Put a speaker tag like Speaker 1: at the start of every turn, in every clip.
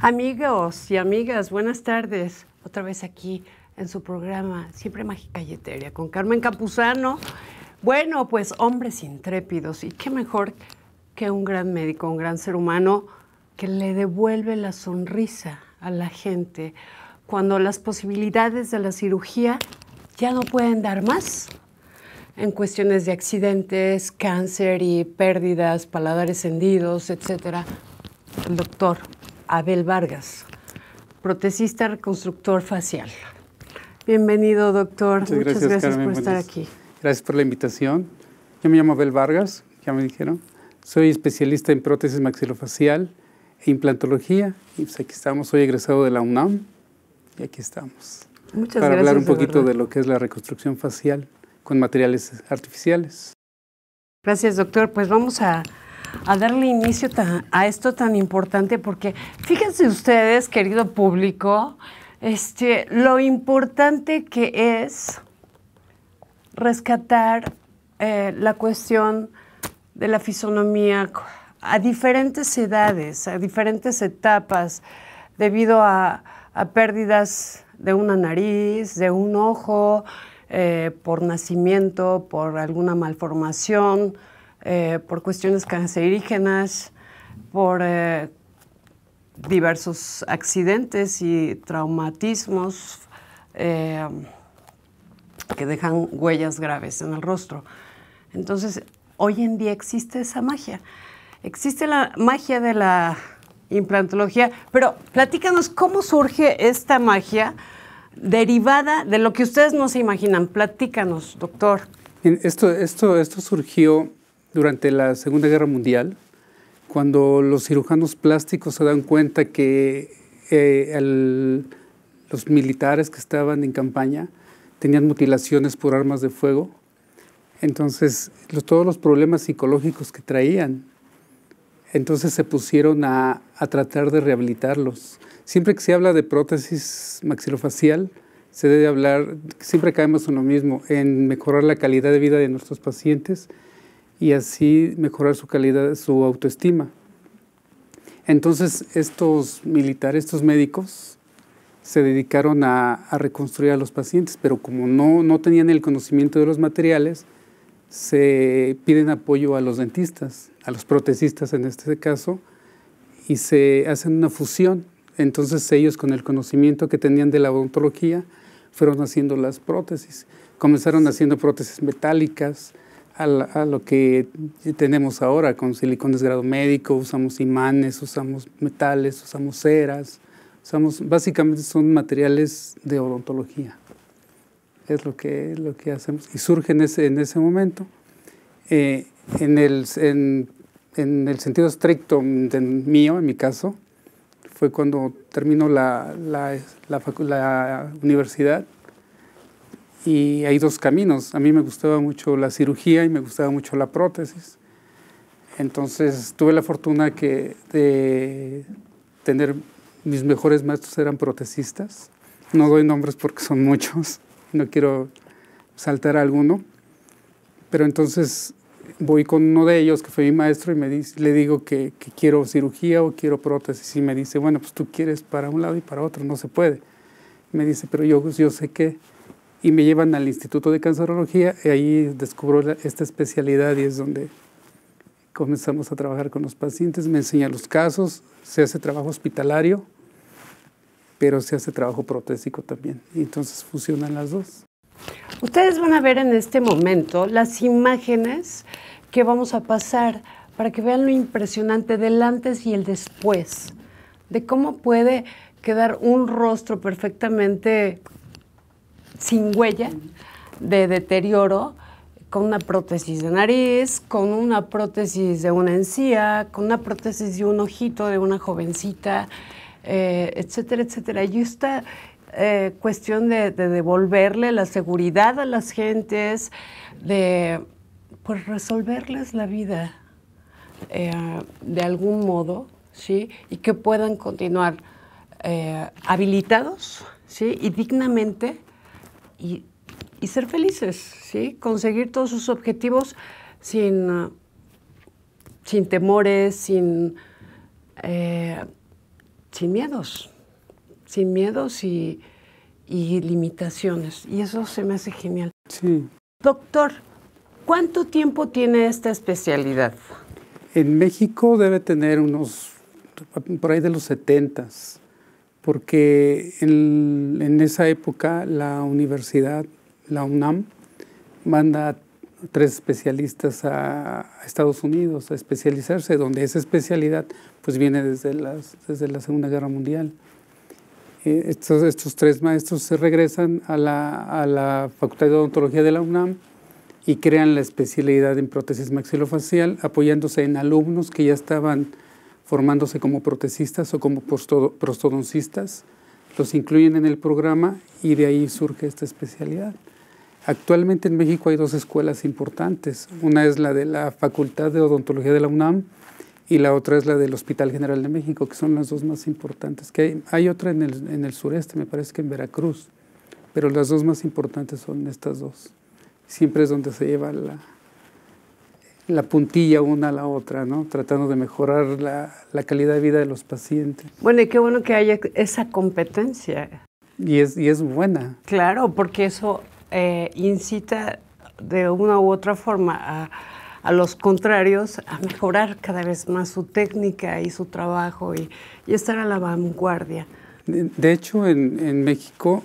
Speaker 1: Amigos y amigas, buenas tardes. Otra vez aquí en su programa Siempre Mágica y Etérea con Carmen Campuzano. Bueno, pues hombres intrépidos, y qué mejor que un gran médico, un gran ser humano que le devuelve la sonrisa a la gente cuando las posibilidades de la cirugía ya no pueden dar más. En cuestiones de accidentes, cáncer y pérdidas, paladares hendidos, etc. El doctor Abel Vargas, protesista reconstructor facial. Bienvenido, doctor.
Speaker 2: Muchas gracias Carmen,
Speaker 1: por estar aquí.
Speaker 2: Gracias por la invitación. Yo me llamo Abel Vargas, ya me dijeron. Soy especialista en prótesis maxilofacial e implantología. Y pues aquí estamos, soy egresado de la UNAM y aquí estamos.
Speaker 1: Muchas
Speaker 2: para
Speaker 1: gracias.
Speaker 2: Hablar un poquito de lo que es la reconstrucción facial con materiales artificiales.
Speaker 1: Gracias, doctor. Pues vamos a darle inicio a esto tan importante, porque fíjense ustedes, querido público, lo importante que es rescatar la cuestión de la fisonomía a diferentes edades, a diferentes etapas, debido a pérdidas de una nariz, de un ojo, por nacimiento, por alguna malformación, por cuestiones cancerígenas, por diversos accidentes y traumatismos que dejan huellas graves en el rostro. Entonces, hoy en día existe esa magia. Existe la magia de la implantología, pero platícanos cómo surge esta magia derivada de lo que ustedes no se imaginan. Platícanos, doctor.
Speaker 2: Esto surgió durante la Segunda Guerra Mundial, cuando los cirujanos plásticos se dan cuenta que los militares que estaban en campaña tenían mutilaciones por armas de fuego. Entonces, todos los problemas psicológicos que traían, entonces se pusieron a tratar de rehabilitarlos. Siempre que se habla de prótesis maxilofacial, se debe hablar, siempre caemos en lo mismo, en mejorar la calidad de vida de nuestros pacientes y así mejorar su calidad, su autoestima. Entonces, estos militares, estos médicos, se dedicaron a reconstruir a los pacientes, pero como no tenían el conocimiento de los materiales, se piden apoyo a los dentistas, a los protecistas en este caso, y se hacen una fusión. Entonces ellos, con el conocimiento que tenían de la odontología, fueron haciendo las prótesis. Comenzaron haciendo prótesis metálicas, a lo que tenemos ahora con silicones grado médico, usamos imanes, usamos metales, usamos ceras, básicamente son materiales de odontología. Es lo que hacemos y surge en ese momento. En el sentido estricto mío, en mi caso, fue cuando termino la universidad. Y hay dos caminos. A mí me gustaba mucho la cirugía y me gustaba mucho la prótesis. Entonces tuve la fortuna de tener, mis mejores maestros eran protecistas. No doy nombres porque son muchos, no quiero saltar a alguno. Pero entonces voy con uno de ellos, que fue mi maestro, y le digo que quiero cirugía o quiero prótesis. Y me dice, bueno, pues tú quieres para un lado y para otro, no se puede. Me dice, pero yo sé qué. Y me llevan al Instituto de Cancerología y ahí descubro esta especialidad y es donde comenzamos a trabajar con los pacientes. Me enseñan los casos, se hace trabajo hospitalario, pero se hace trabajo protésico también. Y entonces fusionan las dos.
Speaker 1: Ustedes van a ver en este momento las imágenes que vamos a pasar para que vean lo impresionante del antes y el después, de cómo puede quedar un rostro perfectamente sin huella de deterioro, con una prótesis de nariz, con una prótesis de una encía, con una prótesis de un ojito de una jovencita, etcétera, etcétera. Y esta cuestión de devolverle la seguridad a las gentes, de pues resolverles la vida de algún modo, ¿sí? Y que puedan continuar habilitados, ¿sí? Y dignamente y ser felices, ¿sí? Conseguir todos sus objetivos sin temores, sin sin miedos y limitaciones. Y eso se me hace genial.
Speaker 2: Sí.
Speaker 1: Doctor, ¿cuánto tiempo tiene esta especialidad?
Speaker 2: En México debe tener unos, por ahí de los 70s, porque en esa época la universidad, la UNAM, manda 3 especialistas a Estados Unidos a especializarse, donde esa especialidad pues viene desde la Segunda Guerra Mundial. Estos 3 maestros se regresan a la Facultad de Odontología de la UNAM y crean la especialidad en prótesis maxilofacial, apoyándose en alumnos que ya estaban formándose como protecistas o como prostodoncistas. Los incluyen en el programa y de ahí surge esta especialidad. Actualmente en México hay 2 escuelas importantes. Una es la de la Facultad de Odontología de la UNAM y la otra es la del Hospital General de México, que son las 2 más importantes. Hay otra en el sureste, me parece que en Veracruz, pero las 2 más importantes son estas 2. Siempre es donde se lleva la puntilla una a la otra, ¿no? Tratando de mejorar la calidad de vida de los pacientes.
Speaker 1: Bueno, y qué bueno que haya esa competencia.
Speaker 2: Y es buena.
Speaker 1: Claro, porque eso incita de una u otra forma a los contrarios a mejorar cada vez más su técnica y su trabajo y estar a la vanguardia.
Speaker 2: De hecho, en México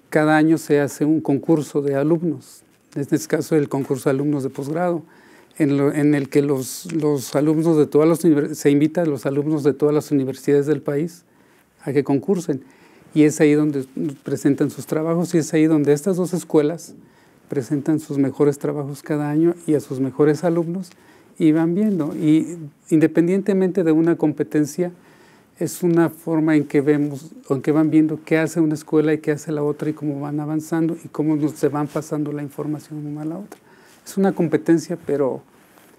Speaker 2: cada año se hace un concurso de alumnos. En este caso, el concurso de alumnos de posgrado, en el que los alumnos de todas las se invita a los alumnos de todas las universidades del país a que concursen. Y es ahí donde presentan sus trabajos y es ahí donde estas 2 escuelas presentan sus mejores trabajos cada año y a sus mejores alumnos y van viendo. Y independientemente de una competencia, es una forma en que vemos o en que van viendo qué hace una escuela y qué hace la otra y cómo van avanzando y cómo se van pasando la información una a la otra. Es una competencia, pero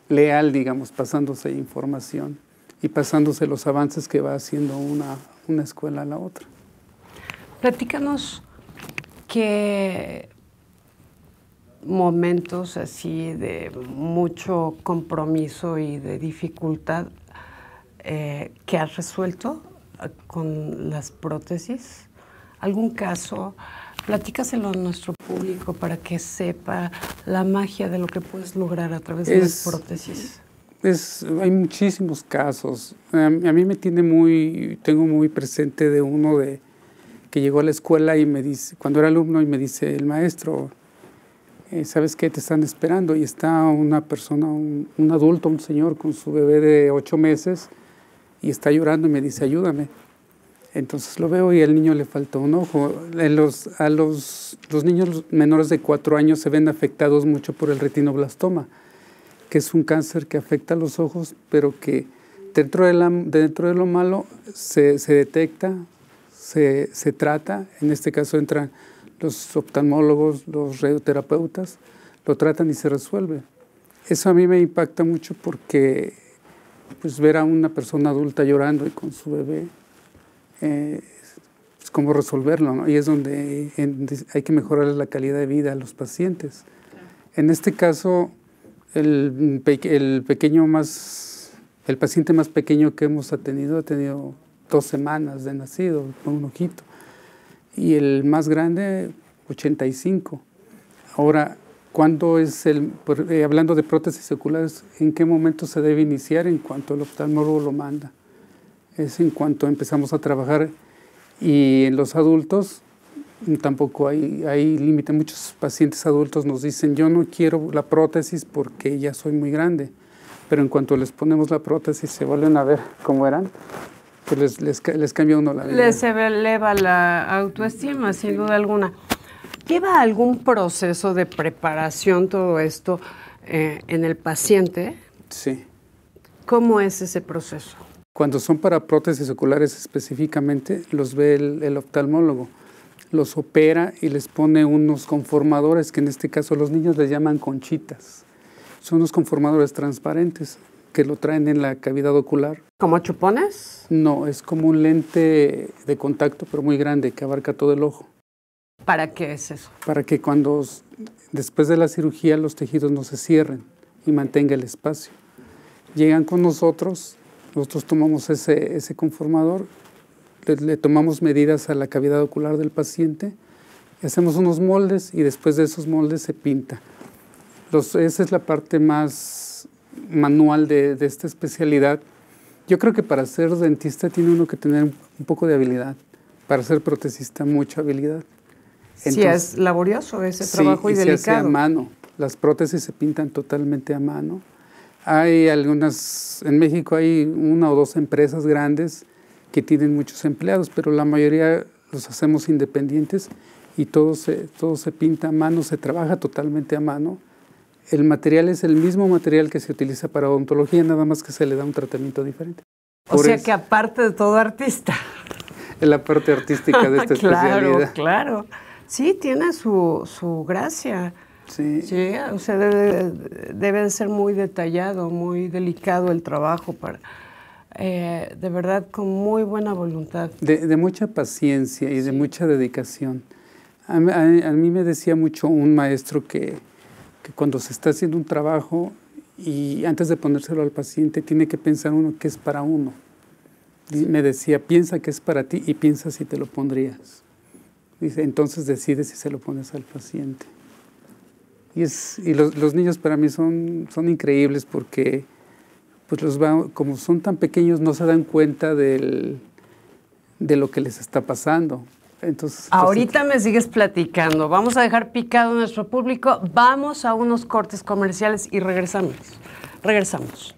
Speaker 2: leal, digamos, pasándose información y pasándose los avances que va haciendo una escuela a la otra.
Speaker 1: Platícanos qué momentos así de mucho compromiso y de dificultad que has resuelto con las prótesis. ¿Algún caso? Platícaselo a nuestro público para que sepa la magia de lo que puedes lograr a través de las prótesis.
Speaker 2: Hay muchísimos casos. A mí tengo muy presente de uno que llegó a la escuela y me dice, cuando era alumno, y me dice el maestro, ¿sabes qué? Te están esperando. Y está una persona, un adulto, un señor con su bebé de 8 meses y está llorando y me dice, ayúdame. Entonces lo veo y al niño le falta un ojo. A los niños menores de 4 años se ven afectados mucho por el retinoblastoma, que es un cáncer que afecta a los ojos, pero que dentro de lo malo se detecta, se trata. En este caso entran los oftalmólogos, los radioterapeutas, lo tratan y se resuelve. Eso a mí me impacta mucho porque pues, ver a una persona adulta llorando y con su bebé, es como resolverlo, ¿no? Y es donde hay que mejorar la calidad de vida a los pacientes. Claro. En este caso, el paciente más pequeño que hemos atendido ha tenido 2 semanas de nacido, con un ojito. Y el más grande, 85. Ahora, ¿cuándo es hablando de prótesis oculares, en qué momento se debe iniciar? En cuanto el oftalmólogo lo manda. Es en cuanto empezamos a trabajar. Y en los adultos tampoco hay límite. Muchos pacientes adultos nos dicen, yo no quiero la prótesis porque ya soy muy grande. Pero en cuanto les ponemos la prótesis, se vuelven a ver cómo eran. Pues les cambia uno la vida.
Speaker 1: Les eleva la autoestima, sin duda alguna. ¿Lleva algún proceso de preparación todo esto en el paciente?
Speaker 2: Sí.
Speaker 1: ¿Cómo es ese proceso?
Speaker 2: Cuando son para prótesis oculares específicamente, los ve el oftalmólogo. Los opera y les pone unos conformadores, que en este caso los niños les llaman conchitas. Son unos conformadores transparentes que lo traen en la cavidad ocular.
Speaker 1: ¿Como chupones?
Speaker 2: No, es como un lente de contacto, pero muy grande, que abarca todo el ojo.
Speaker 1: ¿Para qué es eso?
Speaker 2: Para que después de la cirugía los tejidos no se cierren y mantenga el espacio. Llegan con nosotros tomamos ese conformador le tomamos medidas a la cavidad ocular del paciente, hacemos unos moldes y después de esos moldes se pinta. Esa es la parte más manual de esta especialidad. Yo creo que para ser dentista tiene uno que tener un poco de habilidad, para ser protesista mucha habilidad.
Speaker 1: Entonces, sí, es laborioso ese trabajo y delicado.
Speaker 2: Se hace a mano. Las prótesis se pintan totalmente a mano. Hay algunas, en México hay 1 o 2 empresas grandes que tienen muchos empleados, pero la mayoría los hacemos independientes y todo se pinta a mano, se trabaja totalmente a mano. El material es el mismo material que se utiliza para odontología, nada más que se le da un tratamiento diferente.
Speaker 1: O sea que aparte de todo artista.
Speaker 2: Es la parte artística de esta especialidad.
Speaker 1: Claro. Sí, tiene su gracia.
Speaker 2: Sí.
Speaker 1: Sí, o sea, debe de ser muy detallado, muy delicado el trabajo, de verdad con muy buena voluntad.
Speaker 2: De mucha paciencia y de mucha dedicación. A mí me decía mucho un maestro que cuando se está haciendo un trabajo y antes de ponérselo al paciente tiene que pensar uno que es para uno. Y me decía, piensa que es para ti y piensa si te lo pondrías. Dice, entonces decide si se lo pones al paciente. Y los niños para mí son increíbles porque pues como son tan pequeños no se dan cuenta de lo que les está pasando. Entonces,
Speaker 1: ahorita me sigues platicando. Vamos a dejar picado a nuestro público. Vamos a unos cortes comerciales y regresamos. Regresamos.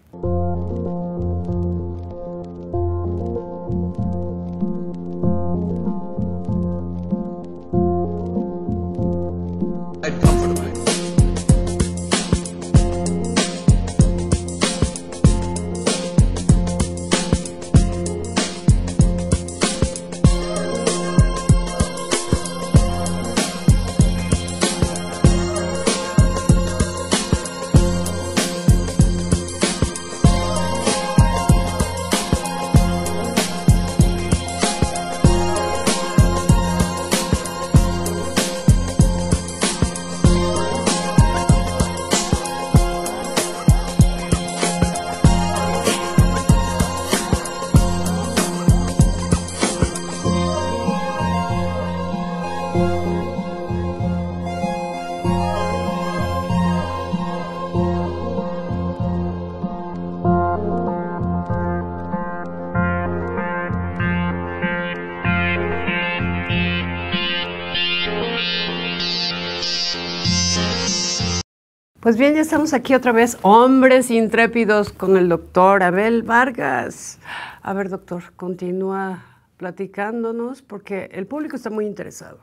Speaker 1: Pues bien, ya estamos aquí otra vez, hombres intrépidos, con el doctor Abel Vargas. A ver, doctor, continúa platicándonos porque el público está muy interesado.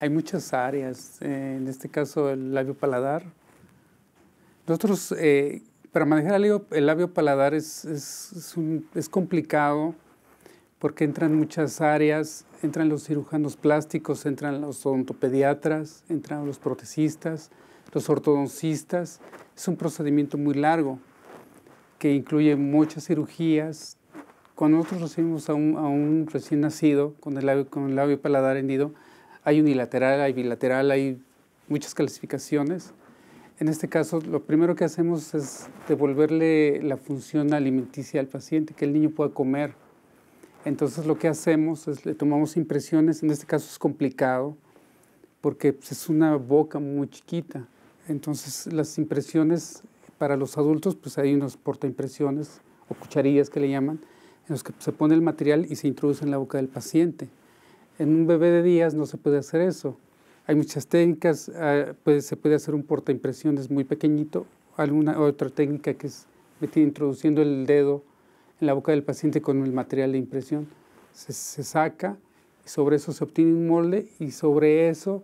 Speaker 2: Hay muchas áreas, en este caso el labio paladar. Nosotros, para manejar el labio paladar es complicado porque entran muchas áreas, entran los cirujanos plásticos, entran los odontopediatras, entran los protecistas, los ortodoncistas. Es un procedimiento muy largo que incluye muchas cirugías. Cuando nosotros recibimos a un recién nacido con el labio paladar hendido, hay unilateral, hay bilateral, hay muchas clasificaciones. En este caso, lo primero que hacemos es devolverle la función alimenticia al paciente, que el niño pueda comer. Entonces, lo que hacemos es le tomamos impresiones. En este caso es complicado porque pues, es una boca muy chiquita. Entonces, las impresiones para los adultos, pues hay unos portaimpresiones o cucharillas que le llaman, en los que se pone el material y se introduce en la boca del paciente. En un bebé de días no se puede hacer eso. Hay muchas técnicas, se puede hacer un portaimpresiones muy pequeñito, alguna otra técnica que es introduciendo el dedo en la boca del paciente con el material de impresión. Se saca, y sobre eso se obtiene un molde y sobre eso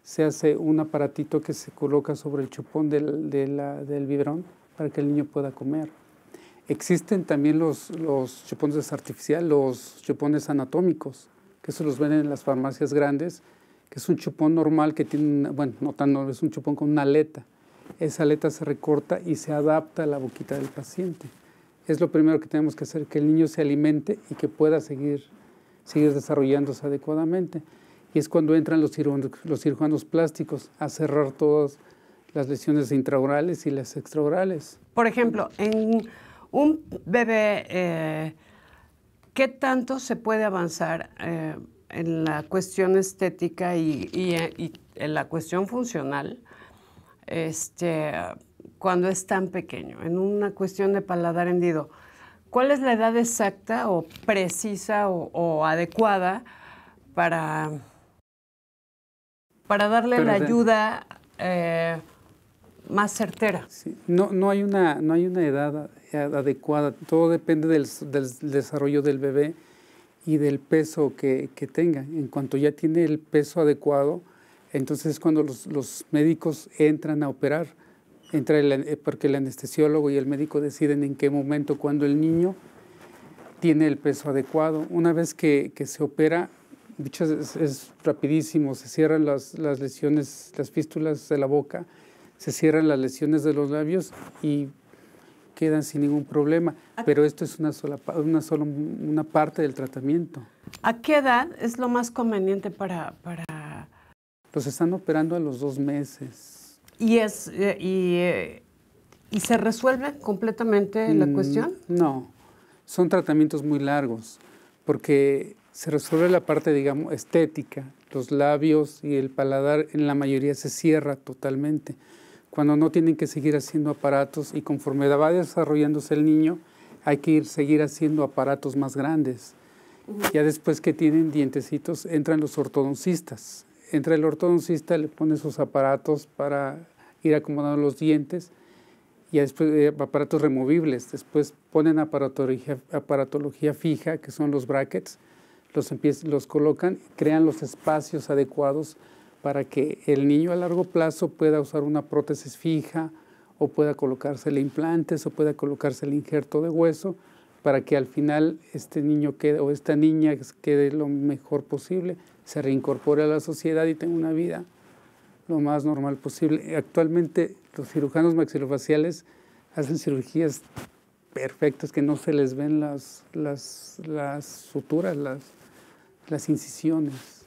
Speaker 2: se hace un aparatito que se coloca sobre el chupón del biberón para que el niño pueda comer. Existen también los chupones artificiales, los chupones anatómicos, que eso los venden en las farmacias grandes, que es un chupón normal que tiene, es un chupón con una aleta. Esa aleta se recorta y se adapta a la boquita del paciente. Es lo primero que tenemos que hacer, que el niño se alimente y que pueda seguir desarrollándose adecuadamente. Y es cuando entran los cirujanos plásticos a cerrar todas las lesiones intraorales y las extraorales.
Speaker 1: Por ejemplo, en un bebé ¿qué tanto se puede avanzar en la cuestión estética y en la cuestión funcional cuando es tan pequeño? En una cuestión de paladar hendido, ¿cuál es la edad exacta o precisa o adecuada para darle la ayuda más certera?
Speaker 2: Sí, no hay una edad adecuada, todo depende del desarrollo del bebé y del peso que tenga. En cuanto ya tiene el peso adecuado, entonces es cuando los médicos entran a operar, porque el anestesiólogo y el médico deciden en qué momento, cuando el niño tiene el peso adecuado. Una vez que se opera, dicho es rapidísimo, se cierran las lesiones, las fístulas de la boca, se cierran las lesiones de los labios y quedan sin ningún problema. Pero esto es una parte del tratamiento.
Speaker 1: ¿A qué edad es lo más conveniente para...?
Speaker 2: Los están operando a los 2 meses.
Speaker 1: ¿Y se resuelve completamente la cuestión?
Speaker 2: No, son tratamientos muy largos, porque se resuelve la parte, digamos, estética. Los labios y el paladar en la mayoría se cierra totalmente. Cuando no tienen que seguir haciendo aparatos y conforme va desarrollándose el niño, hay que seguir haciendo aparatos más grandes. Ya después que tienen dientecitos, entran los ortodoncistas. Entra el ortodoncista, le pone sus aparatos para ir acomodando los dientes, y después aparatos removibles. Después ponen aparatología fija, que son los brackets, los colocan, crean los espacios adecuados para que el niño a largo plazo pueda usar una prótesis fija, o pueda colocársele implantes, o pueda colocársele injerto de hueso, para que al final este niño quede, o esta niña quede lo mejor posible, se reincorpore a la sociedad y tenga una vida lo más normal posible. Actualmente los cirujanos maxilofaciales hacen cirugías perfectas, que no se les ven las suturas, las incisiones.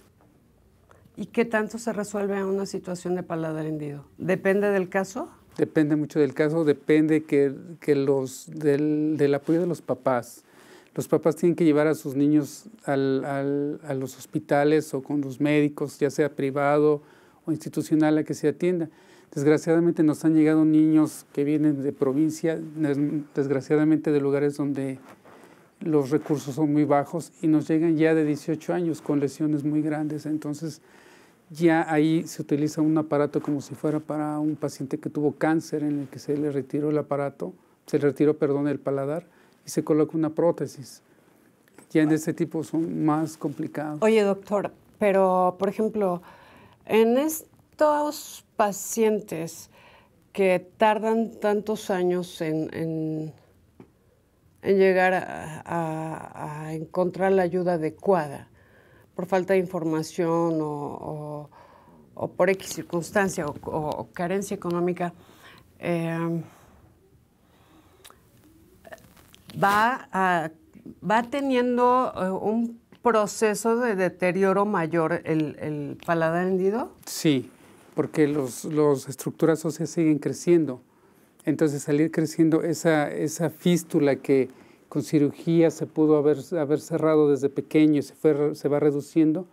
Speaker 1: ¿Y qué tanto se resuelve una situación de paladar hendido? ¿Depende del caso?
Speaker 2: Depende mucho del caso, depende del apoyo de los papás. Los papás tienen que llevar a sus niños a los hospitales o con los médicos, ya sea privado o institucional, a que se atienda. Desgraciadamente nos han llegado niños que vienen de provincia, desgraciadamente de lugares donde los recursos son muy bajos, y nos llegan ya de 18 años con lesiones muy grandes. Entonces ya ahí se utiliza un aparato como si fuera para un paciente que tuvo cáncer, en el que se le retiró el paladar, y se coloca una prótesis. Ya en este tipo son más complicados.
Speaker 1: Oye, doctor, pero por ejemplo, en estos pacientes que tardan tantos años en llegar a encontrar la ayuda adecuada, por falta de información o por X circunstancia o carencia económica, va teniendo un proceso de deterioro mayor el paladar hendido.
Speaker 2: Sí, porque las estructuras óseas siguen creciendo. Entonces, salir creciendo esa fístula que con cirugía se pudo haber cerrado desde pequeño y se va reduciendo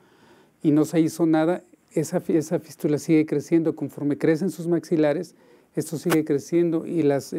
Speaker 2: y no se hizo nada, esa fístula sigue creciendo. Conforme crecen sus maxilares, esto sigue creciendo, y las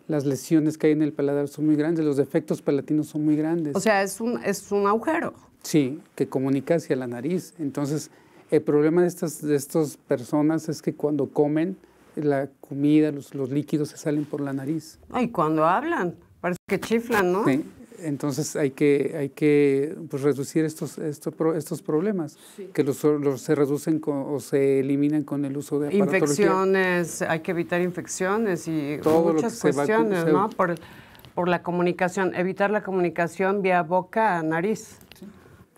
Speaker 2: lesiones que hay en el paladar son muy grandes, los defectos palatinos son muy grandes.
Speaker 1: O sea, es un agujero.
Speaker 2: Sí, que comunica hacia la nariz. Entonces, el problema de estas personas es que cuando comen, la comida, los líquidos se salen por la nariz.
Speaker 1: Y cuando hablan, parece que chiflan, ¿no?
Speaker 2: Sí. Entonces hay que pues, reducir estos problemas, sí, que se reducen o se eliminan con el uso de aparatología.
Speaker 1: Infecciones, hay que evitar infecciones y muchas cuestiones, ¿no? Por la comunicación, evitar la comunicación vía boca a nariz.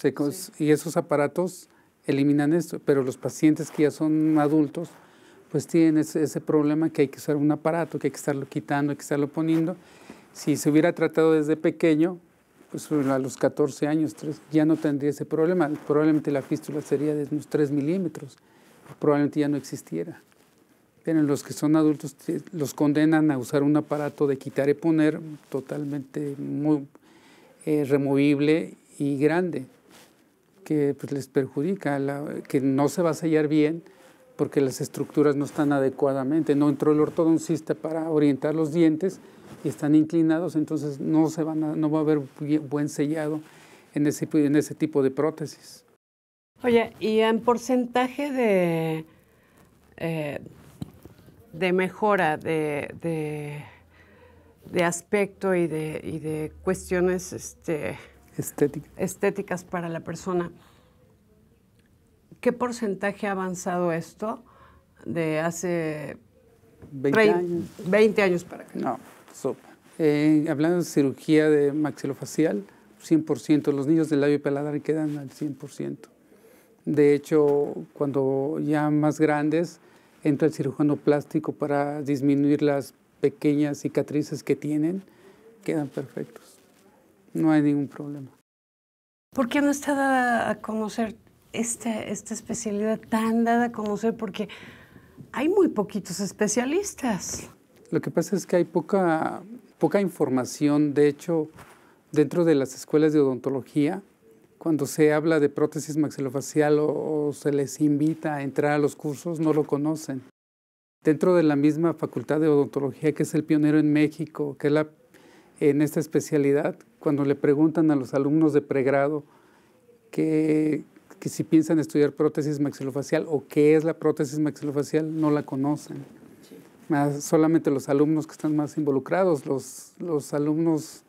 Speaker 2: Sí. Y esos aparatos eliminan esto, pero los pacientes que ya son adultos, pues tienen ese problema, que hay que usar un aparato, que hay que estarlo quitando, hay que estarlo poniendo. Si se hubiera tratado desde pequeño, pues a los 14 años ya no tendría ese problema. Probablemente la fístula sería de unos 3 milímetros, probablemente ya no existiera. Pero en los que son adultos los condenan a usar un aparato de quitar y poner totalmente removible y grande, que pues, les perjudica, que no se va a sellar bien porque las estructuras no están adecuadamente. No entró el ortodoncista para orientar los dientes y están inclinados, entonces no va a haber buen sellado en ese tipo de prótesis.
Speaker 1: Oye, y en porcentaje de mejora de aspecto y de cuestiones estéticas para la persona, ¿qué porcentaje ha avanzado esto de hace 20 años para acá?
Speaker 2: No, hablando de cirugía de maxilofacial, 100%, los niños del labio y paladar quedan al 100%. De hecho, cuando ya más grandes, entra el cirujano plástico para disminuir las pequeñas cicatrices que tienen, quedan perfectos. No hay ningún problema.
Speaker 1: ¿Por qué no está dada a conocer esta especialidad tan dada a conocer? Porque hay muy poquitos especialistas.
Speaker 2: Lo que pasa es que hay poca información. De hecho, dentro de las escuelas de odontología, cuando se habla de prótesis maxilofacial o se les invita a entrar a los cursos, no lo conocen. Dentro de la misma facultad de odontología, que es el pionero en México, que es en esta especialidad, cuando le preguntan a los alumnos de pregrado que si piensan estudiar prótesis maxilofacial o qué es la prótesis maxilofacial, no la conocen. Sí. Solamente los alumnos que están más involucrados, los alumnos,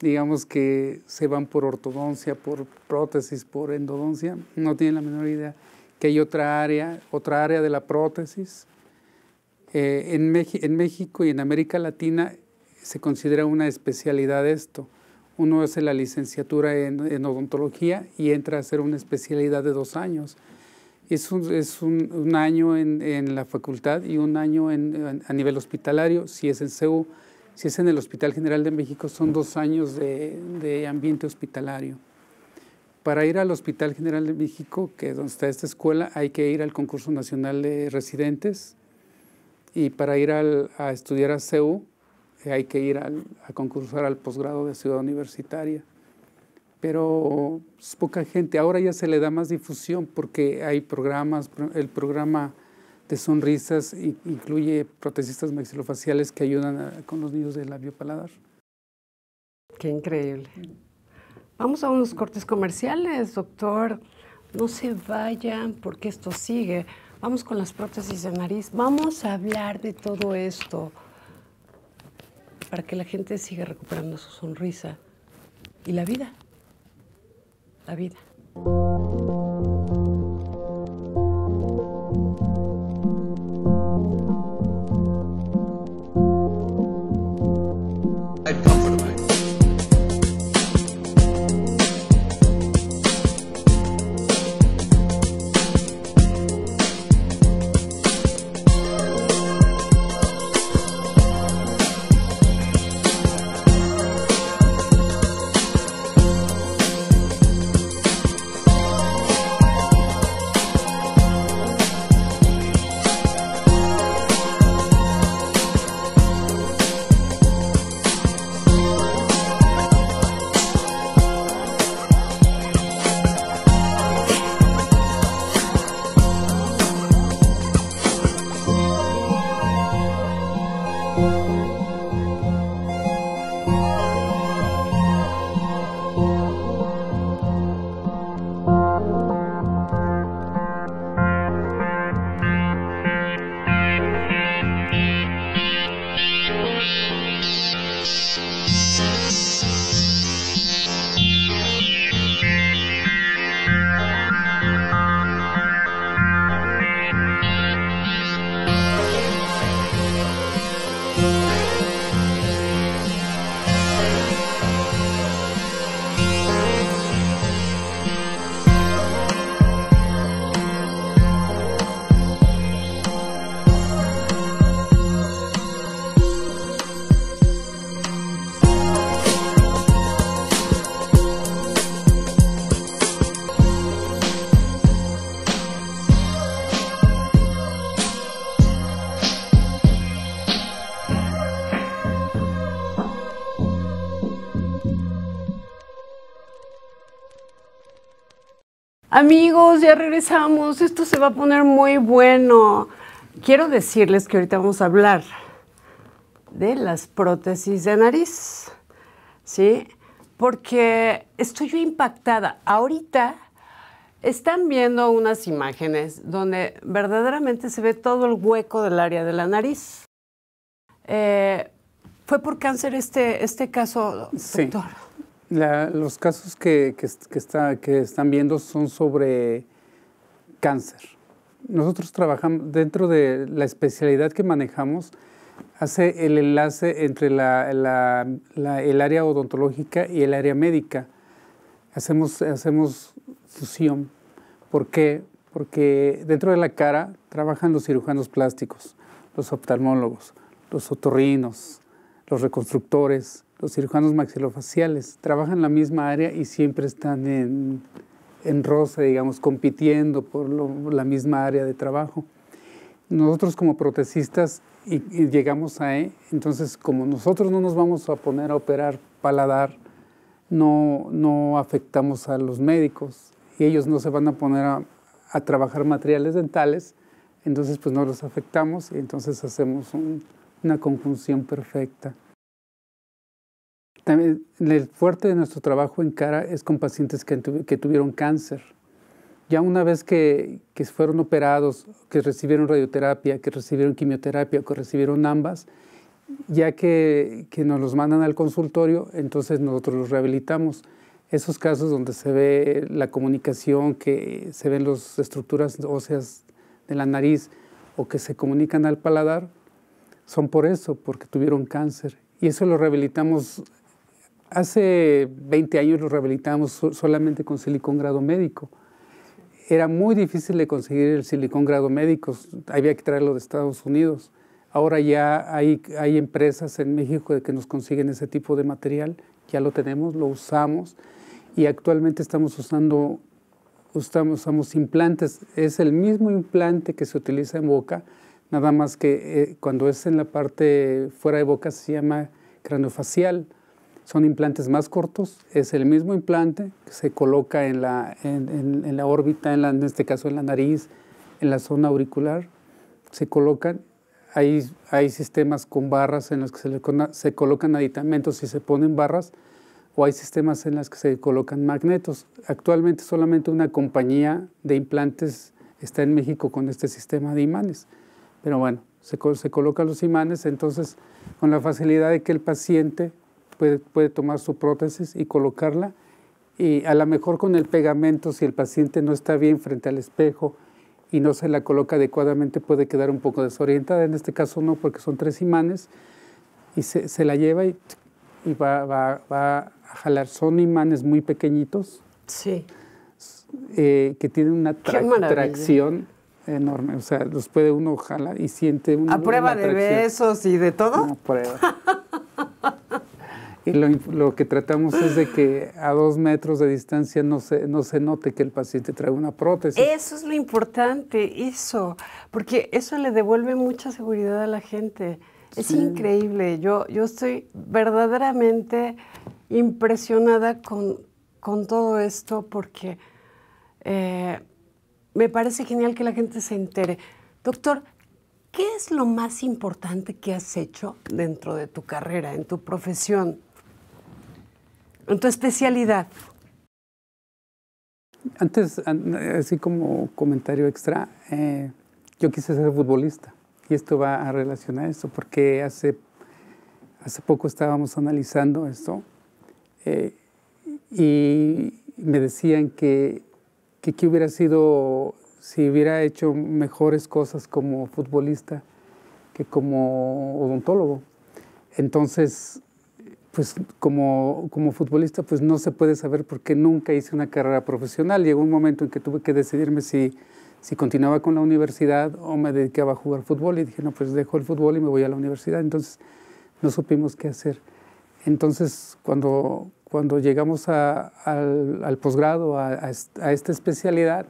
Speaker 2: digamos, que se van por ortodoncia, por prótesis, por endodoncia, no tienen la menor idea que hay otra área de la prótesis. En México y en América Latina se considera una especialidad esto. Uno hace la licenciatura en odontología y entra a hacer una especialidad de 2 años. Es un año en la facultad y un año a nivel hospitalario. Si es en CEU, si es en el Hospital General de México, son 2 años de ambiente hospitalario. Para ir al Hospital General de México, que es donde está esta escuela, hay que ir al Concurso Nacional de Residentes. Y para ir a estudiar a CEU, hay que ir a concursar al posgrado de Ciudad Universitaria. Pero es poca gente. Ahora ya se le da más difusión porque hay programas. El programa de sonrisas incluye protesistas maxilofaciales que ayudan con los niños del labio paladar.
Speaker 1: Qué increíble. Vamos a unos cortes comerciales, doctor. No se vayan porque esto sigue. Vamos con las prótesis de nariz. Vamos a hablar de todo esto para que la gente siga recuperando su sonrisa y la vida. La vida. Amigos, ya regresamos. Esto se va a poner muy bueno. Quiero decirles que ahorita vamos a hablar de las prótesis de nariz, ¿sí? Porque estoy yo impactada. Ahorita están viendo unas imágenes donde verdaderamente se ve todo el hueco del área de la nariz. ¿Fue por cáncer este caso, doctor?
Speaker 2: Sí. Los casos que están viendo son sobre cáncer. Nosotros trabajamos dentro de la especialidad que manejamos, hace el enlace entre el área odontológica y el área médica. Hacemos fusión. ¿Por qué? Porque dentro de la cara trabajan los cirujanos plásticos, los oftalmólogos, los otorrinos, los reconstructores, los cirujanos maxilofaciales. Trabajan en la misma área y siempre están en roce, digamos, compitiendo por la misma área de trabajo. Nosotros como protecistas y llegamos ahí, entonces como nosotros no nos vamos a poner a operar paladar, no afectamos a los médicos y ellos no se van a poner a trabajar materiales dentales, entonces pues no los afectamos y entonces hacemos una conjunción perfecta. También el fuerte de nuestro trabajo en cara es con pacientes que tuvieron cáncer. Ya una vez que fueron operados, que recibieron radioterapia, que recibieron quimioterapia, que recibieron ambas, ya que nos los mandan al consultorio, entonces nosotros los rehabilitamos. Esos casos donde se ve la comunicación, que se ven las estructuras óseas de la nariz o que se comunican al paladar, son por eso, porque tuvieron cáncer. Y eso lo rehabilitamos, hace 20 años lo rehabilitamos solamente con silicón grado médico. Era muy difícil de conseguir el silicón grado médico, había que traerlo de Estados Unidos. Ahora ya hay empresas en México que nos consiguen ese tipo de material, ya lo tenemos, lo usamos y actualmente usamos implantes. Es el mismo implante que se utiliza en boca, nada más que cuando es en la parte fuera de boca se llama craniofacial. Son implantes más cortos, es el mismo implante que se coloca en la órbita, en este caso en la nariz, en la zona auricular, se colocan. Hay sistemas con barras en los que se colocan aditamentos y se ponen barras, o hay sistemas en los que se colocan magnetos. Actualmente solamente una compañía de implantes está en México con este sistema de imanes. Pero bueno, se colocan los imanes, entonces con la facilidad de que el paciente puede tomar su prótesis y colocarla, y a lo mejor con el pegamento, si el paciente no está bien frente al espejo y no se la coloca adecuadamente, puede quedar un poco desorientada. En este caso no, porque son 3 imanes y se la lleva y va a jalar. Son imanes muy pequeñitos,
Speaker 1: sí,
Speaker 2: que tienen una tracción enorme. O sea, los puede uno jalar y siente una
Speaker 1: ¿A prueba de besos y de todo?
Speaker 2: A prueba. Y lo que tratamos es de que a 2 metros de distancia no se note que el paciente trae una prótesis.
Speaker 1: Eso es lo importante, eso, porque eso le devuelve mucha seguridad a la gente. Es increíble. Yo estoy verdaderamente impresionada con todo esto porque me parece genial que la gente se entere. Doctor, ¿qué es lo más importante que has hecho dentro de tu carrera, en tu profesión? En tu especialidad.
Speaker 2: Antes, así como comentario extra, yo quise ser futbolista y esto va a relacionar esto porque hace poco estábamos analizando esto y me decían que qué hubiera sido si hubiera hecho mejores cosas como futbolista que como odontólogo. Entonces, pues como futbolista pues no se puede saber porque nunca hice una carrera profesional. Llegó un momento en que tuve que decidirme si continuaba con la universidad o me dedicaba a jugar fútbol y dije, no, pues dejo el fútbol y me voy a la universidad. Entonces no supimos qué hacer. Entonces cuando llegamos al posgrado, a esta especialidad,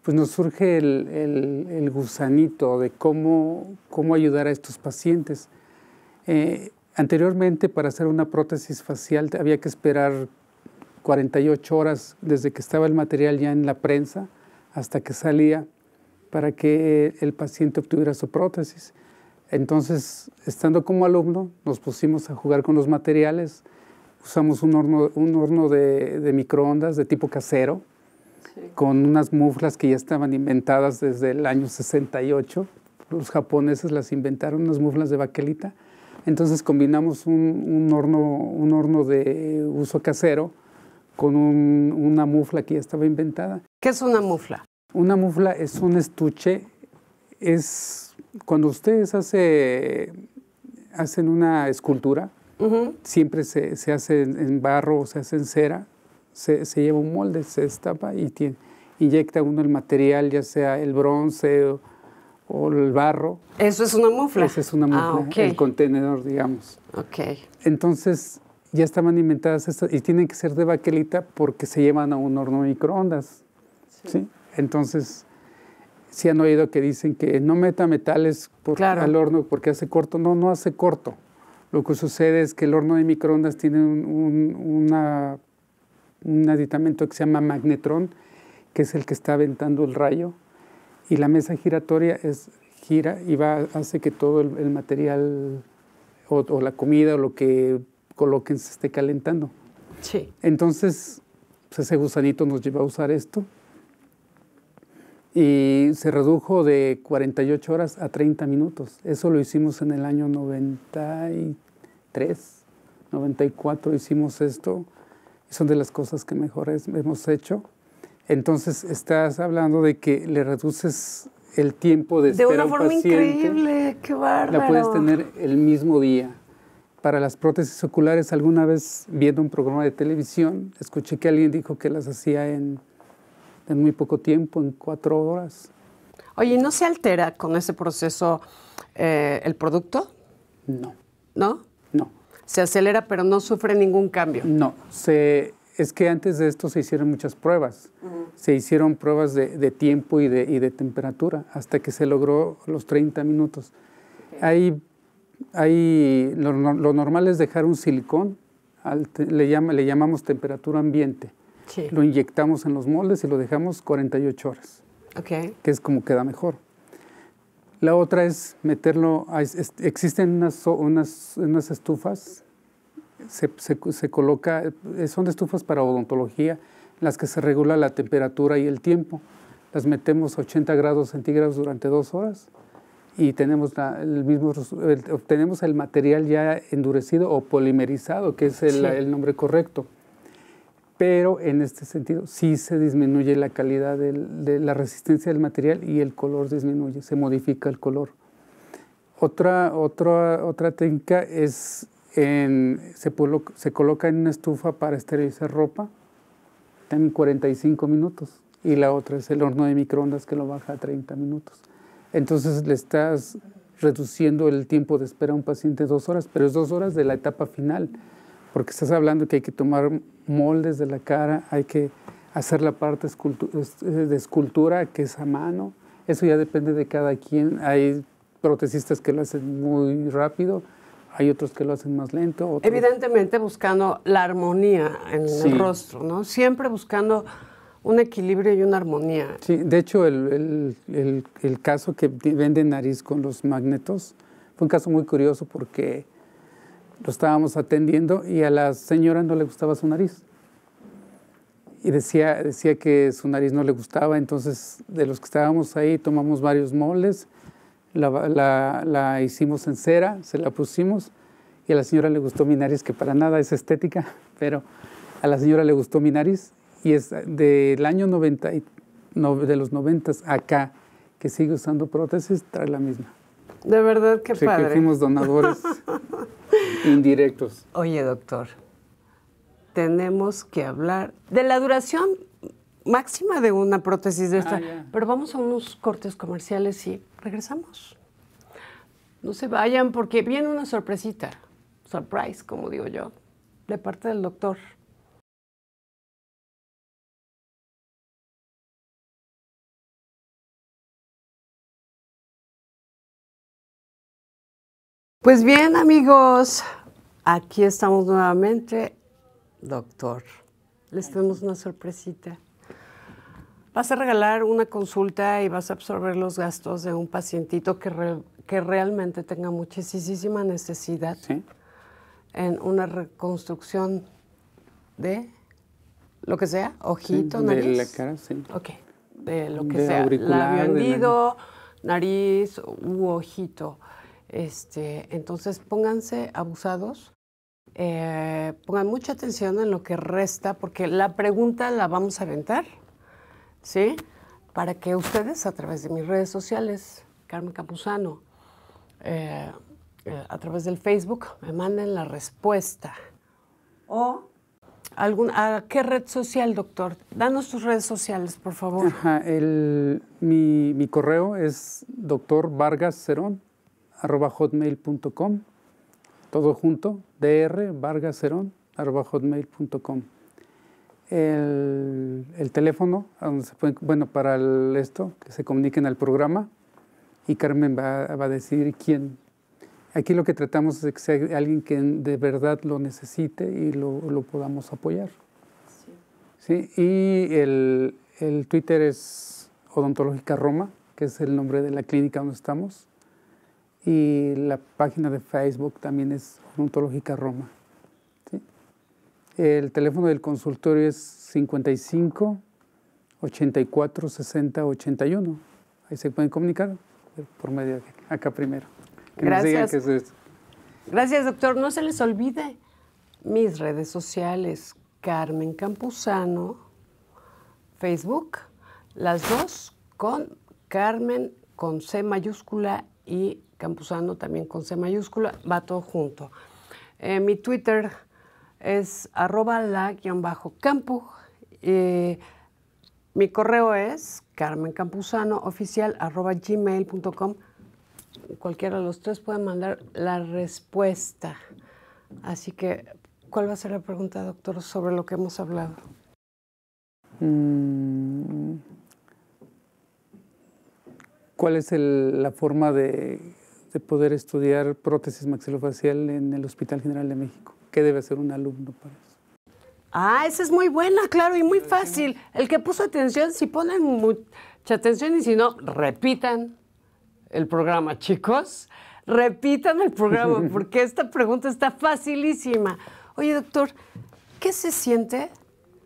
Speaker 2: pues nos surge el gusanito de cómo ayudar a estos pacientes. Anteriormente, para hacer una prótesis facial había que esperar 48 horas desde que estaba el material ya en la prensa hasta que salía para que el paciente obtuviera su prótesis. Entonces, estando como alumno, nos pusimos a jugar con los materiales. Usamos un horno de microondas de tipo casero, sí, con unas muflas que ya estaban inventadas desde el año 68. Los japoneses las inventaron, unas muflas de baquelita. Entonces combinamos un horno de uso casero con una mufla que ya estaba inventada.
Speaker 1: ¿Qué es una mufla?
Speaker 2: Una mufla es un estuche, es cuando ustedes hacen una escultura, siempre se hace en barro o se hace en cera, se lleva un molde, se destapa y inyecta uno el material, ya sea el bronce o el barro.
Speaker 1: ¿Eso es una mufla?
Speaker 2: Esa es una mufla,
Speaker 1: okay,
Speaker 2: el contenedor, digamos.
Speaker 1: Ok.
Speaker 2: Entonces, ya estaban inventadas estas y tienen que ser de baquelita porque se llevan a un horno de microondas. ¿Sí? Entonces, sí han oído que dicen que no meta metales
Speaker 1: claro,
Speaker 2: al horno porque hace corto. No, no hace corto. Lo que sucede es que el horno de microondas tiene un aditamento que se llama magnetrón, que es el que está aventando el rayo, y la mesa giratoria gira y hace que todo el material o la comida o lo que coloquen se esté calentando.
Speaker 1: Sí.
Speaker 2: Entonces, pues ese gusanito nos lleva a usar esto y se redujo de 48 horas a 30 minutos. Eso lo hicimos en el año 93, 94 hicimos esto. Son de las cosas que mejor hemos hecho. Entonces, estás hablando de que le reduces el tiempo de espera a un paciente.
Speaker 1: De una forma increíble, qué bárbaro.
Speaker 2: La puedes tener el mismo día. Para las prótesis oculares, alguna vez viendo un programa de televisión, escuché que alguien dijo que las hacía en muy poco tiempo, en 4 horas.
Speaker 1: Oye, ¿no se altera con ese proceso el producto?
Speaker 2: No.
Speaker 1: ¿No?
Speaker 2: No.
Speaker 1: Se acelera, pero no sufre ningún cambio.
Speaker 2: No. Es que antes de esto se hicieron muchas pruebas. Se hicieron pruebas de tiempo y de temperatura hasta que se logró los 30 minutos. Okay. Lo normal es dejar un silicón, le llamamos temperatura ambiente. Sí. Lo inyectamos en los moldes y lo dejamos 48 horas, okay, que es como queda mejor. La otra es meterlo, existen unas estufas, se coloca, son estufas para odontología, en las que se regula la temperatura y el tiempo. Las metemos a 80 grados centígrados durante 2 horas y tenemos obtenemos el material ya endurecido o polimerizado, que es el nombre correcto. Pero en este sentido sí se disminuye la calidad de la resistencia del material y el color disminuye, se modifica el color. Otra técnica es, se coloca en una estufa para esterilizar ropa, en 45 minutos, y la otra es el horno de microondas que lo baja a 30 minutos. Entonces le estás reduciendo el tiempo de espera a un paciente 2 horas, pero es 2 horas de la etapa final, porque estás hablando que hay que tomar moldes de la cara, hay que hacer la parte de escultura, que es a mano. Eso ya depende de cada quien. Hay protecistas que lo hacen muy rápido, hay otros que lo hacen más lento.
Speaker 1: Evidentemente buscando la armonía en el rostro, ¿no? Siempre buscando un equilibrio y una armonía.
Speaker 2: Sí, de hecho el caso que vende nariz con los magnetos fue un caso muy curioso porque lo estábamos atendiendo y a la señora no le gustaba su nariz. Y decía que su nariz no le gustaba, entonces de los que estábamos ahí tomamos varios moldes, la hicimos en cera, se la pusimos y a la señora le gustó mi nariz, que para nada es estética, pero a la señora le gustó mi nariz y es del año 90, de los 90 acá, que sigue usando prótesis, trae la misma.
Speaker 1: De verdad, qué padre.
Speaker 2: Que fuimos donadores indirectos.
Speaker 1: Oye, doctor, tenemos que hablar de la duración máxima de una prótesis de esta. Pero vamos a unos cortes comerciales y regresamos. No se vayan porque viene una sorpresita. Surprise, como digo yo, de parte del doctor. Pues bien, amigos, aquí estamos nuevamente, doctor. Les tenemos una sorpresita. Vas a regalar una consulta y vas a absorber los gastos de un pacientito que realmente tenga muchísima necesidad en una reconstrucción de lo que sea, ojito, nariz.
Speaker 2: De la cara, sí.
Speaker 1: Ok, de lo que sea,
Speaker 2: auricular,
Speaker 1: labio hendido, nariz u ojito. Entonces pónganse abusados, pongan mucha atención en lo que resta, porque la pregunta la vamos a aventar, ¿sí? Para que ustedes a través de mis redes sociales, Carmen Campuzano, a través del Facebook, me manden la respuesta. O ¿a qué red social, doctor? Danos tus redes sociales, por favor.
Speaker 2: Ajá, mi correo es drvargasceron@hotmail.com, todo junto, drvargasceron@hotmail.com. El teléfono, a donde se pueden, bueno, para esto, que se comuniquen al programa, y Carmen va a decir quién. Aquí lo que tratamos es de que sea alguien que de verdad lo necesite y lo podamos apoyar. Sí. ¿Sí? Y el Twitter es Odontológica Roma, que es el nombre de la clínica donde estamos. Y la página de Facebook también es Odontológica Roma. ¿Sí? El teléfono del consultorio es 55 84 60 81. Ahí se pueden comunicar por medio de acá primero. Que
Speaker 1: Gracias.
Speaker 2: Nos digan que
Speaker 1: Gracias, doctor. No se les olvide mis redes sociales, Carmen Campuzano, Facebook, las dos con Carmen con C mayúscula y Campuzano también con C mayúscula, va todo junto. Mi Twitter es @la_campu. Mi correo es carmencampuzanooficial@gmail.com. Cualquiera de los tres pueden mandar la respuesta. Así que, ¿cuál va a ser la pregunta, doctor, sobre lo que hemos hablado?
Speaker 2: ¿Cuál es la forma de poder estudiar prótesis maxilofacial en el Hospital General de México? ¿Qué debe hacer un alumno para eso?
Speaker 1: Esa es muy buena, claro, y muy fácil. El que puso atención, si ponen mucha atención y si no, repitan el programa, chicos. Repitan el programa, porque esta pregunta está facilísima. Oye, doctor, ¿qué se siente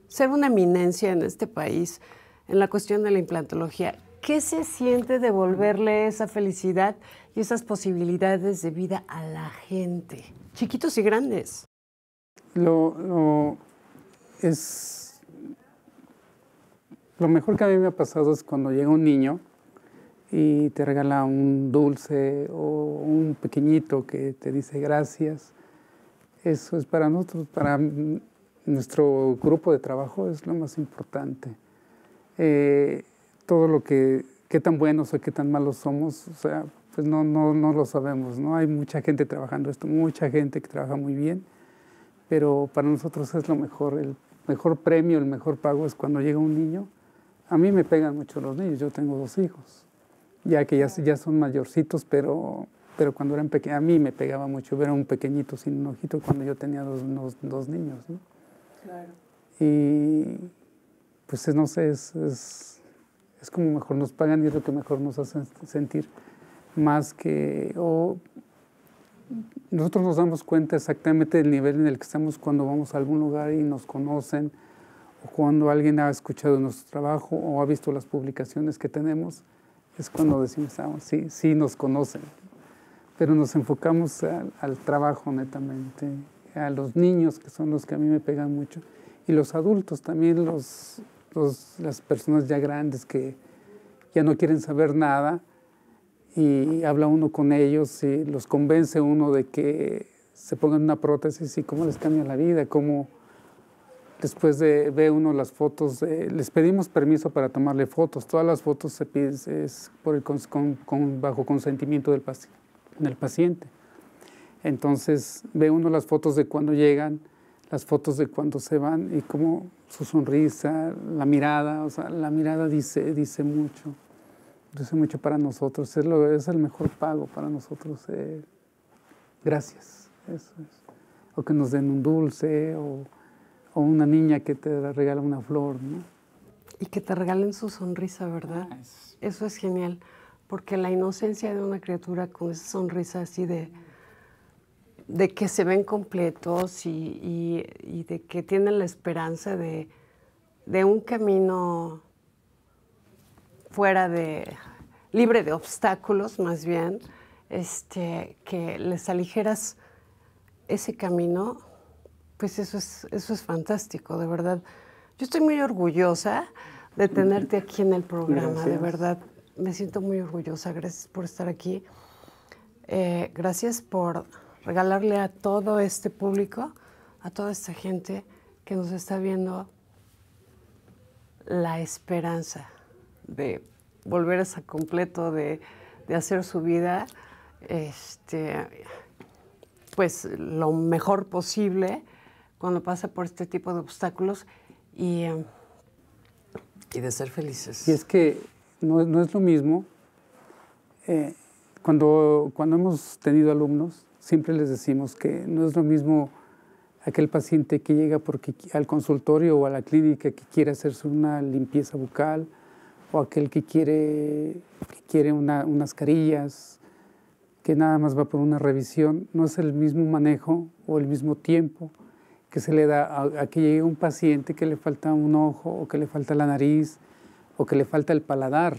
Speaker 1: ser una eminencia en este país en la cuestión de la implantología? ¿Qué se siente devolverle esa felicidad y esas posibilidades de vida a la gente, chiquitos y grandes?
Speaker 2: Lo mejor que a mí me ha pasado es cuando llega un niño y te regala un dulce o un pequeñito que te dice gracias. Eso es para nosotros, para nuestro grupo de trabajo es lo más importante. Todo lo qué tan buenos o qué tan malos somos, o sea, pues no lo sabemos, ¿no? Hay mucha gente trabajando esto, mucha gente que trabaja muy bien, pero para nosotros es lo mejor. El mejor premio, el mejor pago es cuando llega un niño. A mí me pegan mucho los niños, yo tengo 2 hijos, ya que ya son mayorcitos, pero cuando eran pequeños, a mí me pegaba mucho ver a un pequeñito sin un ojito cuando yo tenía dos niños, ¿no?
Speaker 1: Claro.
Speaker 2: Y pues no sé, es como mejor nos pagan y es lo que mejor nos hace sentir, más que... nosotros nos damos cuenta exactamente del nivel en el que estamos cuando vamos a algún lugar y nos conocen, o cuando alguien ha escuchado nuestro trabajo o ha visto las publicaciones que tenemos, es cuando decimos, sí nos conocen. Pero nos enfocamos al trabajo netamente, a los niños, que son los que a mí me pegan mucho, y los adultos también, las personas ya grandes que ya no quieren saber nada, y habla uno con ellos y los convence uno de que se pongan una prótesis y cómo les cambia la vida, cómo después ve uno las fotos, les pedimos permiso para tomarle fotos, todas las fotos se piden es bajo consentimiento del paciente. Entonces ve uno las fotos de cuando llegan, las fotos de cuando se van y cómo su sonrisa, la mirada, o sea, la mirada dice mucho. Dice mucho para nosotros, es el mejor pago para nosotros. Gracias, eso es. O que nos den un dulce, o o una niña que te regala una flor, ¿no?
Speaker 1: Y que te regalen su sonrisa, ¿verdad? Eso es genial, porque la inocencia de una criatura con esa sonrisa así de que se ven completos y de que tienen la esperanza de un camino libre de obstáculos, más bien, que les aligeras ese camino, pues eso es fantástico, de verdad. Yo estoy muy orgullosa de tenerte aquí en el programa,
Speaker 2: Gracias.
Speaker 1: de verdad. Me siento muy orgullosa. Gracias por estar aquí. Gracias por regalarle a todo este público, a toda esta gente que nos está viendo, la esperanza de volver a ser completo, de hacer su vida pues lo mejor posible cuando pasa por este tipo de obstáculos y de ser felices.
Speaker 2: Y es que no es lo mismo. Cuando hemos tenido alumnos, siempre les decimos que no es lo mismo aquel paciente que llega al consultorio o a la clínica que quiere hacerse una limpieza bucal, o aquel que quiere unas carillas, que nada más va por una revisión. No es el mismo manejo o el mismo tiempo que se le da a que llegue un paciente que le falta un ojo, o que le falta la nariz, o que le falta el paladar.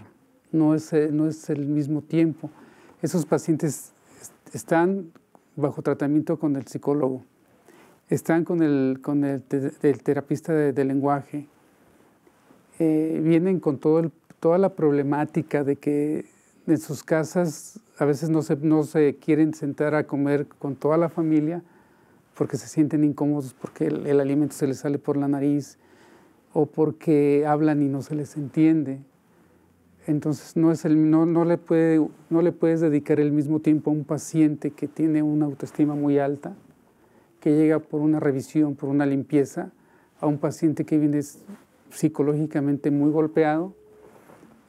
Speaker 2: No es el mismo tiempo. Esos pacientes están bajo tratamiento con el psicólogo, están con el terapista de lenguaje, vienen con toda la problemática de que en sus casas a veces no se quieren sentar a comer con toda la familia porque se sienten incómodos, porque el alimento se les sale por la nariz, o porque hablan y no se les entiende. Entonces no le puedes dedicar el mismo tiempo a un paciente que tiene una autoestima muy alta, que llega por una revisión, por una limpieza, a un paciente que viene psicológicamente muy golpeado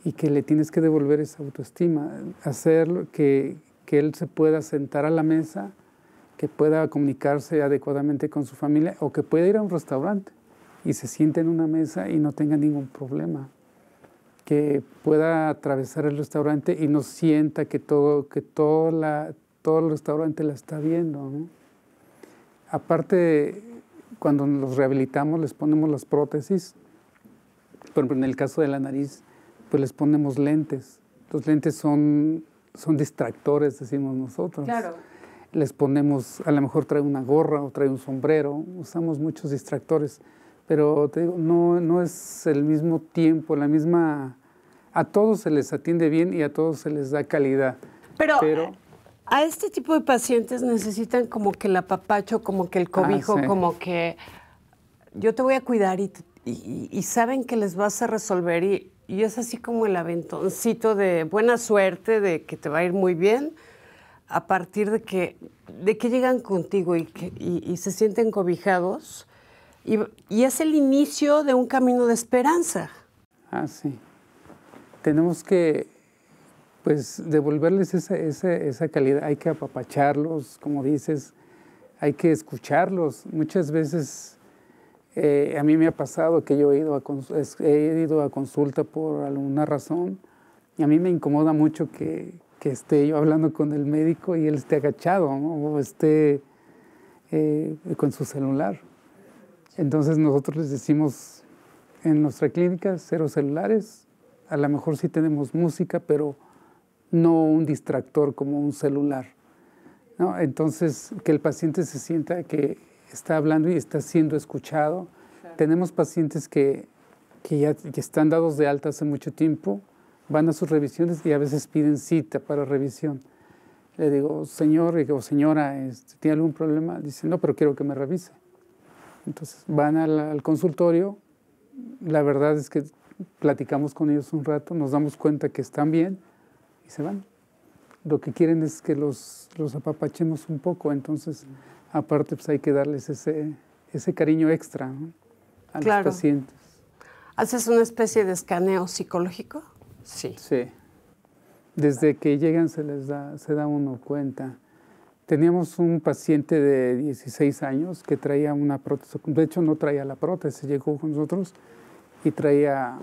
Speaker 2: y que le tienes que devolver esa autoestima, hacer que él se pueda sentar a la mesa, que pueda comunicarse adecuadamente con su familia, o que pueda ir a un restaurante y se siente en una mesa y no tenga ningún problema, que pueda atravesar el restaurante y no sienta que todo el restaurante la está viendo, ¿no? Aparte, cuando los rehabilitamos, les ponemos las prótesis. Por ejemplo, en el caso de la nariz, pues les ponemos lentes. Los lentes son distractores, decimos nosotros.
Speaker 1: Claro.
Speaker 2: Les ponemos, a lo mejor trae una gorra o trae un sombrero, usamos muchos distractores, pero te digo, no es el mismo tiempo, a todos se les atiende bien y a todos se les da calidad.
Speaker 1: Pero a este tipo de pacientes necesitan como que el apapacho, como que el cobijo,
Speaker 2: sí.
Speaker 1: Como que yo te voy a cuidar y saben que les vas a resolver y es así como el aventoncito de buena suerte, de que te va a ir muy bien, a partir de que llegan contigo y se sienten cobijados y es el inicio de un camino de esperanza.
Speaker 2: Sí. Tenemos que pues devolverles esa calidad. Hay que apapacharlos, como dices, hay que escucharlos. Muchas veces a mí me ha pasado que yo he ido a consulta por alguna razón y a mí me incomoda mucho que esté yo hablando con el médico y él esté agachado, ¿no? O esté con su celular. Entonces nosotros les decimos en nuestra clínica, 0 celulares. A lo mejor sí tenemos música, pero no un distractor como un celular, ¿no? Entonces, que el paciente se sienta que está hablando y está siendo escuchado. Claro. Tenemos pacientes que ya están dados de alta hace mucho tiempo, van a sus revisiones y a veces piden cita para revisión. Le digo, señor o señora, ¿tiene algún problema? Dice, no, pero quiero que me revise. Entonces van al consultorio, la verdad es que platicamos con ellos un rato, nos damos cuenta que están bien y se van. Lo que quieren es que los apapachemos un poco, entonces aparte pues hay que darles ese cariño extra, ¿no? A los pacientes.
Speaker 1: ¿Haces una especie de escaneo psicológico? Sí.
Speaker 2: Sí. Desde que llegan se da uno cuenta. Teníamos un paciente de 16 años que traía una prótesis, de hecho no traía la prótesis, llegó con nosotros y traía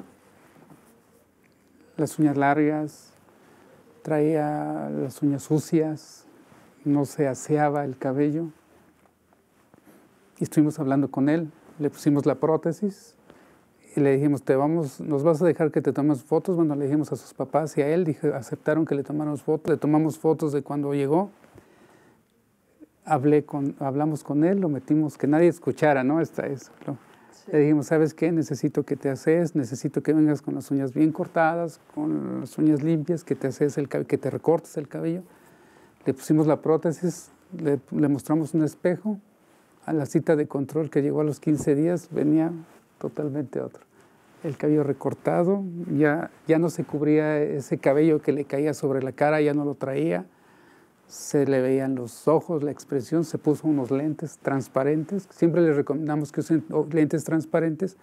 Speaker 2: las uñas largas, traía las uñas sucias, no se aseaba el cabello. Y estuvimos hablando con él, le pusimos la prótesis y le dijimos, ¿nos vas a dejar que te tomes fotos? Bueno, le dijimos a sus papás y a él, aceptaron que le tomáramos fotos, le tomamos fotos de cuando llegó. Hablamos con él, lo metimos, que nadie escuchara, ¿no? Sí. Le dijimos, ¿sabes qué? Necesito que te asees, necesito que vengas con las uñas bien cortadas, con las uñas limpias, que te asees que te recortes el cabello. Le pusimos la prótesis, le mostramos un espejo. A la cita de control que llegó a los 15 días venía totalmente otro. El cabello recortado, ya no se cubría ese cabello que le caía sobre la cara, ya no lo traía. Se le veían los ojos, la expresión, se puso unos lentes transparentes. Siempre les recomendamos que usen lentes transparentes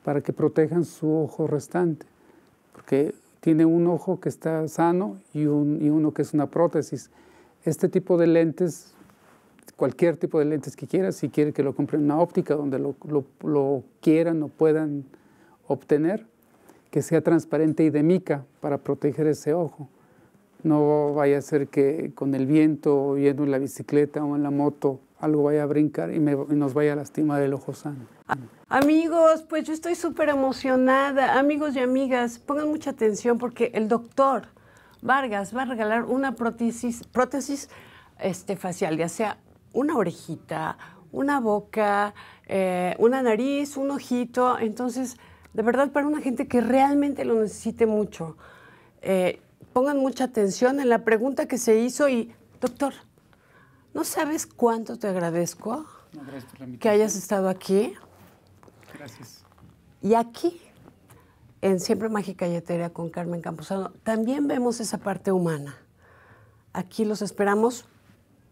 Speaker 2: para que protejan su ojo restante, porque tiene un ojo que está sano y uno que es una prótesis. Este tipo de lentes, cualquier tipo de lentes que quiera, si quiere que lo compre en una óptica donde lo quieran o puedan obtener, que sea transparente y de mica para proteger ese ojo. No vaya a ser que con el viento, yendo en la bicicleta o en la moto, algo vaya a brincar y nos vaya a lastimar el ojo sano.
Speaker 1: Amigos, pues yo estoy súper emocionada. Amigos y amigas, pongan mucha atención porque el doctor Vargas va a regalar una prótesis facial, ya sea una orejita, una boca, una nariz, un ojito. Entonces, de verdad, para una gente que realmente lo necesite mucho, pongan mucha atención en la pregunta que se hizo y, doctor, ¿no sabes cuánto te agradezco que hayas estado aquí?
Speaker 2: Gracias.
Speaker 1: Y aquí, en Siempre Mágica y Etérea con Carmen Campuzano, también vemos esa parte humana. Aquí los esperamos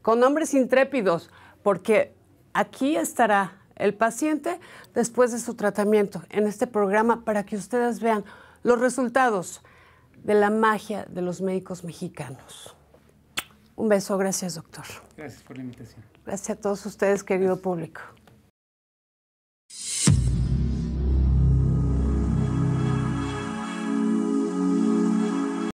Speaker 1: con hombres intrépidos, porque aquí estará el paciente después de su tratamiento en este programa para que ustedes vean los resultados de la magia de los médicos mexicanos. Un beso, gracias, doctor.
Speaker 2: Gracias por la invitación.
Speaker 1: Gracias a todos ustedes, querido público.